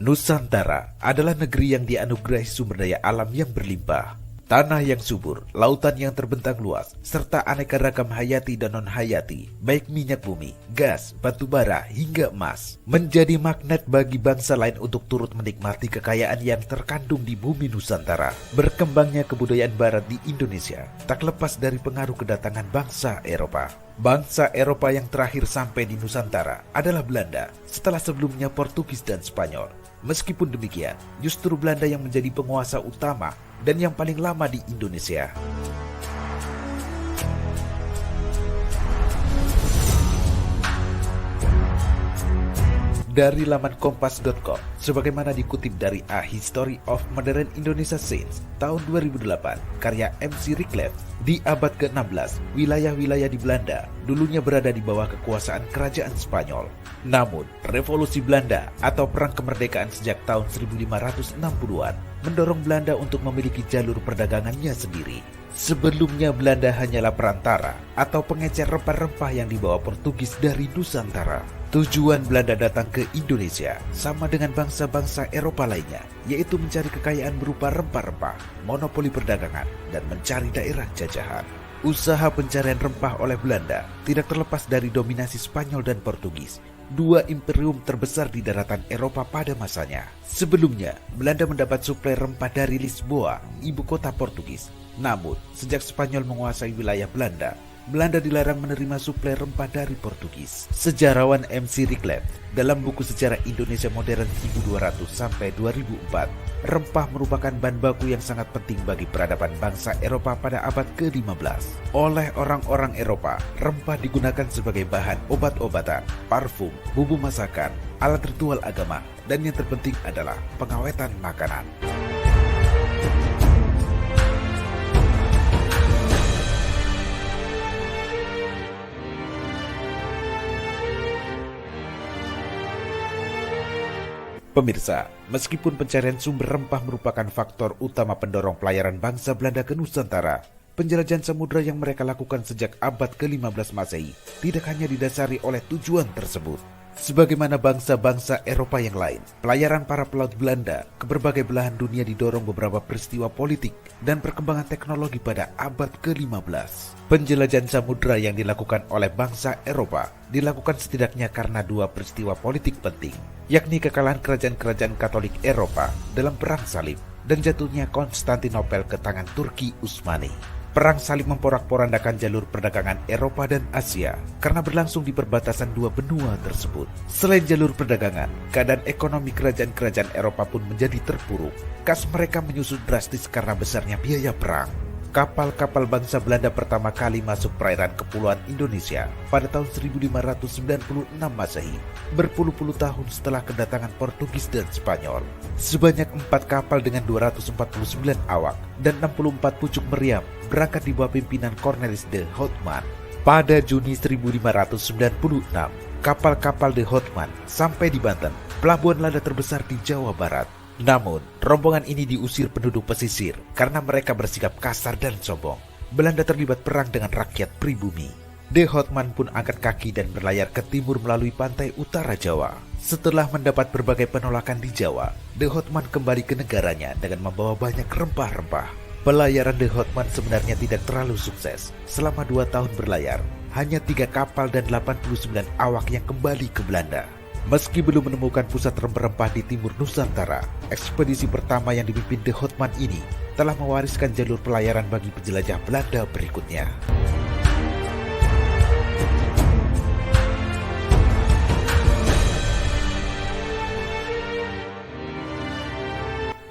Nusantara adalah negeri yang dianugerahi sumber daya alam yang berlimpah, tanah yang subur, lautan yang terbentang luas, serta aneka ragam hayati dan non-hayati, baik minyak bumi, gas, batu bara, hingga emas, menjadi magnet bagi bangsa lain untuk turut menikmati kekayaan yang terkandung di bumi Nusantara. Berkembangnya kebudayaan barat di Indonesia tak lepas dari pengaruh kedatangan bangsa Eropa. Bangsa Eropa yang terakhir sampai di Nusantara adalah Belanda, setelah sebelumnya Portugis dan Spanyol. Meskipun demikian, justru Belanda yang menjadi penguasa utama dan yang paling lama di Indonesia. Dari laman kompas.com, sebagaimana dikutip dari A History of Modern Indonesia Since tahun 2008, karya MC Riklev, di abad ke-16, wilayah-wilayah di Belanda dulunya berada di bawah kekuasaan kerajaan Spanyol. Namun, revolusi Belanda atau perang kemerdekaan sejak tahun 1560-an mendorong Belanda untuk memiliki jalur perdagangannya sendiri. Sebelumnya Belanda hanyalah perantara atau pengecer rempah-rempah yang dibawa Portugis dari Nusantara. Tujuan Belanda datang ke Indonesia sama dengan bangsa-bangsa Eropa lainnya, yaitu mencari kekayaan berupa rempah-rempah, monopoli perdagangan, dan mencari daerah jajahan. Usaha pencarian rempah oleh Belanda tidak terlepas dari dominasi Spanyol dan Portugis, dua imperium terbesar di daratan Eropa pada masanya. Sebelumnya, Belanda mendapat suplai rempah dari Lisboa, ibu kota Portugis. Namun, sejak Spanyol menguasai wilayah Belanda, Belanda dilarang menerima suplai rempah dari Portugis. Sejarawan MC Riklev dalam buku Sejarah Indonesia Modern 1200 sampai 2004, rempah merupakan bahan baku yang sangat penting bagi peradaban bangsa Eropa pada abad ke-15. Oleh orang-orang Eropa, rempah digunakan sebagai bahan obat-obatan, parfum, bumbu masakan, alat ritual agama, dan yang terpenting adalah pengawetan makanan. Pemirsa, meskipun pencarian sumber rempah merupakan faktor utama pendorong pelayaran bangsa Belanda ke Nusantara, penjelajahan samudera yang mereka lakukan sejak abad ke-15 Masehi tidak hanya didasari oleh tujuan tersebut. Sebagaimana bangsa-bangsa Eropa yang lain, pelayaran para pelaut Belanda ke berbagai belahan dunia didorong beberapa peristiwa politik dan perkembangan teknologi pada abad ke-15. Penjelajahan samudera yang dilakukan oleh bangsa Eropa dilakukan setidaknya karena dua peristiwa politik penting, yakni kekalahan kerajaan-kerajaan Katolik Eropa dalam Perang Salib dan jatuhnya Konstantinopel ke tangan Turki Utsmani. Perang Salib memporak-porandakan jalur perdagangan Eropa dan Asia karena berlangsung di perbatasan dua benua tersebut. Selain jalur perdagangan, keadaan ekonomi kerajaan-kerajaan Eropa pun menjadi terpuruk. Kas mereka menyusut drastis karena besarnya biaya perang. Kapal-kapal bangsa Belanda pertama kali masuk perairan kepulauan Indonesia pada tahun 1596 Masehi, berpuluh-puluh tahun setelah kedatangan Portugis dan Spanyol. Sebanyak 4 kapal dengan 249 awak dan 64 pucuk meriam berangkat di bawah pimpinan Cornelis de Houtman. Pada Juni 1596, kapal-kapal de Houtman sampai di Banten, pelabuhan lada terbesar di Jawa Barat. Namun, rombongan ini diusir penduduk pesisir karena mereka bersikap kasar dan sombong. Belanda terlibat perang dengan rakyat pribumi. De Houtman pun angkat kaki dan berlayar ke timur melalui pantai utara Jawa. Setelah mendapat berbagai penolakan di Jawa, De Houtman kembali ke negaranya dengan membawa banyak rempah-rempah. Pelayaran De Houtman sebenarnya tidak terlalu sukses. Selama 2 tahun berlayar, hanya 3 kapal dan 89 awak yang kembali ke Belanda. Meski belum menemukan pusat rempah-rempah di timur Nusantara, ekspedisi pertama yang dipimpin De Houtman ini telah mewariskan jalur pelayaran bagi penjelajah Belanda berikutnya.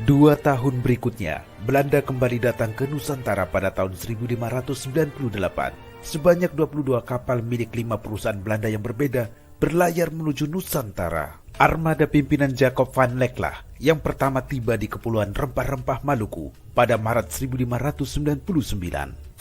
Dua tahun berikutnya, Belanda kembali datang ke Nusantara pada tahun 1598. Sebanyak 22 kapal milik 5 perusahaan Belanda yang berbeda berlayar menuju Nusantara. Armada pimpinan Jacob van Leklah yang pertama tiba di Kepulauan Rempah-Rempah Maluku pada Maret 1599.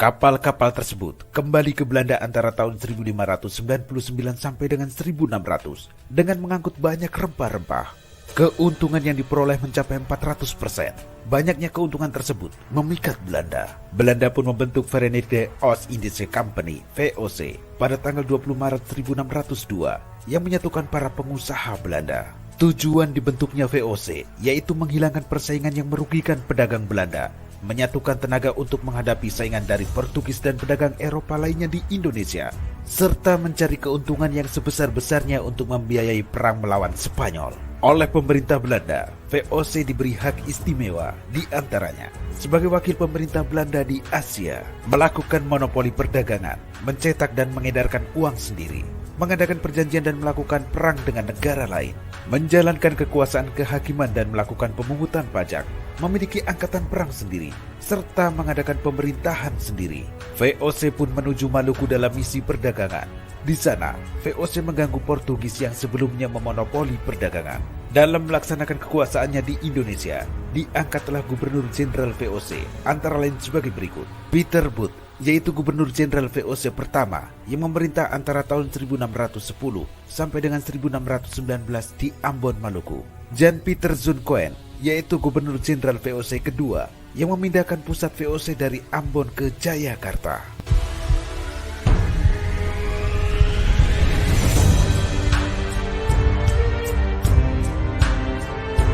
Kapal-kapal tersebut kembali ke Belanda antara tahun 1599 sampai dengan 1600 dengan mengangkut banyak rempah-rempah. Keuntungan yang diperoleh mencapai 400%. Banyaknya keuntungan tersebut memikat Belanda. Belanda pun membentuk Verenigde Oost-Indische Company (VOC) pada tanggal 20 Maret 1602 yang menyatukan para pengusaha Belanda. Tujuan dibentuknya VOC yaitu menghilangkan persaingan yang merugikan pedagang Belanda, menyatukan tenaga untuk menghadapi saingan dari Portugis dan pedagang Eropa lainnya di Indonesia, serta mencari keuntungan yang sebesar-besarnya untuk membiayai perang melawan Spanyol. Oleh pemerintah Belanda, VOC diberi hak istimewa, di antaranya sebagai wakil pemerintah Belanda di Asia, melakukan monopoli perdagangan, mencetak dan mengedarkan uang sendiri, mengadakan perjanjian dan melakukan perang dengan negara lain, menjalankan kekuasaan kehakiman dan melakukan pemungutan pajak, memiliki angkatan perang sendiri, serta mengadakan pemerintahan sendiri. VOC pun menuju Maluku dalam misi perdagangan. Di sana, VOC mengganggu Portugis yang sebelumnya memonopoli perdagangan. Dalam melaksanakan kekuasaannya di Indonesia, diangkatlah Gubernur Jenderal VOC, antara lain sebagai berikut. Peter Booth, yaitu Gubernur Jenderal VOC pertama yang memerintah antara tahun 1610 sampai dengan 1619 di Ambon, Maluku. Jan Pieter Zoon-Koen, yaitu Gubernur Jenderal VOC kedua yang memindahkan pusat VOC dari Ambon ke Jayakarta.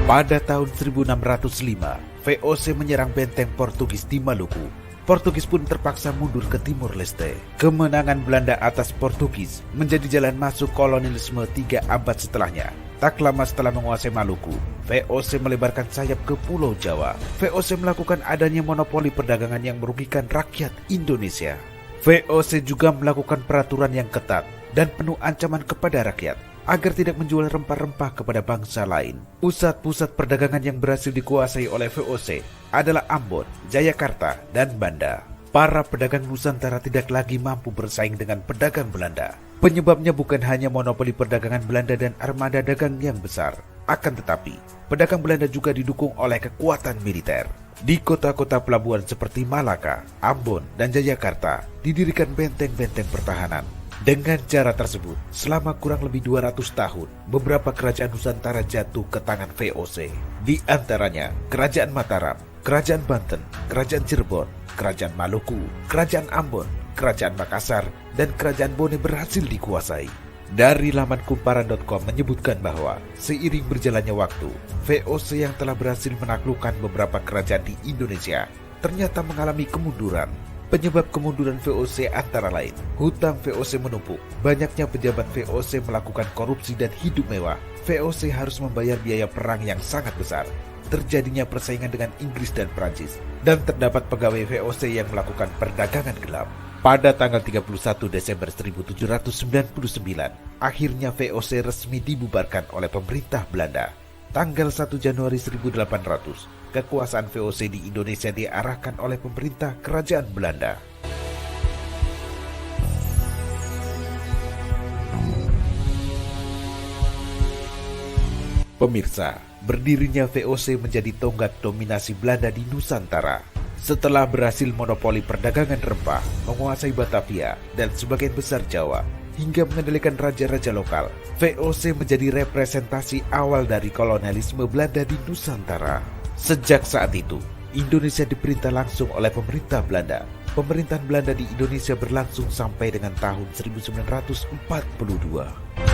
Pada tahun 1605, VOC menyerang benteng Portugis di Maluku. Portugis pun terpaksa mundur ke Timur Leste. Kemenangan Belanda atas Portugis menjadi jalan masuk kolonialisme 3 abad setelahnya. Tak lama setelah menguasai Maluku, VOC melebarkan sayap ke Pulau Jawa. VOC melakukan adanya monopoli perdagangan yang merugikan rakyat Indonesia. VOC juga melakukan peraturan yang ketat dan penuh ancaman kepada rakyat agar tidak menjual rempah-rempah kepada bangsa lain. Pusat-pusat perdagangan yang berhasil dikuasai oleh VOC adalah Ambon, Jayakarta, dan Banda. Para pedagang Nusantara tidak lagi mampu bersaing dengan pedagang Belanda. Penyebabnya bukan hanya monopoli perdagangan Belanda dan armada dagang yang besar. Akan tetapi, pedagang Belanda juga didukung oleh kekuatan militer. Di kota-kota pelabuhan seperti Malaka, Ambon, dan Jayakarta, didirikan benteng-benteng pertahanan. Dengan cara tersebut, selama kurang lebih 200 tahun, beberapa kerajaan Nusantara jatuh ke tangan VOC. Di antaranya, Kerajaan Mataram, Kerajaan Banten, Kerajaan Cirebon, Kerajaan Maluku, Kerajaan Ambon, Kerajaan Makassar, dan Kerajaan Bone berhasil dikuasai. Dari laman kumparan.com menyebutkan bahwa seiring berjalannya waktu, VOC yang telah berhasil menaklukkan beberapa kerajaan di Indonesia ternyata mengalami kemunduran. Penyebab kemunduran VOC antara lain, hutang VOC menumpuk, banyaknya pejabat VOC melakukan korupsi dan hidup mewah. VOC harus membayar biaya perang yang sangat besar, terjadinya persaingan dengan Inggris dan Prancis, dan terdapat pegawai VOC yang melakukan perdagangan gelap. Pada tanggal 31 Desember 1799, akhirnya VOC resmi dibubarkan oleh pemerintah Belanda. Tanggal 1 Januari 1800, kekuasaan VOC di Indonesia diarahkan oleh pemerintah Kerajaan Belanda. Pemirsa, berdirinya VOC menjadi tonggak dominasi Belanda di Nusantara. Setelah berhasil monopoli perdagangan rempah, menguasai Batavia dan sebagian besar Jawa, hingga mengendalikan raja-raja lokal, VOC menjadi representasi awal dari kolonialisme Belanda di Nusantara. Sejak saat itu, Indonesia diperintah langsung oleh pemerintah Belanda. Pemerintahan Belanda di Indonesia berlangsung sampai dengan tahun 1942.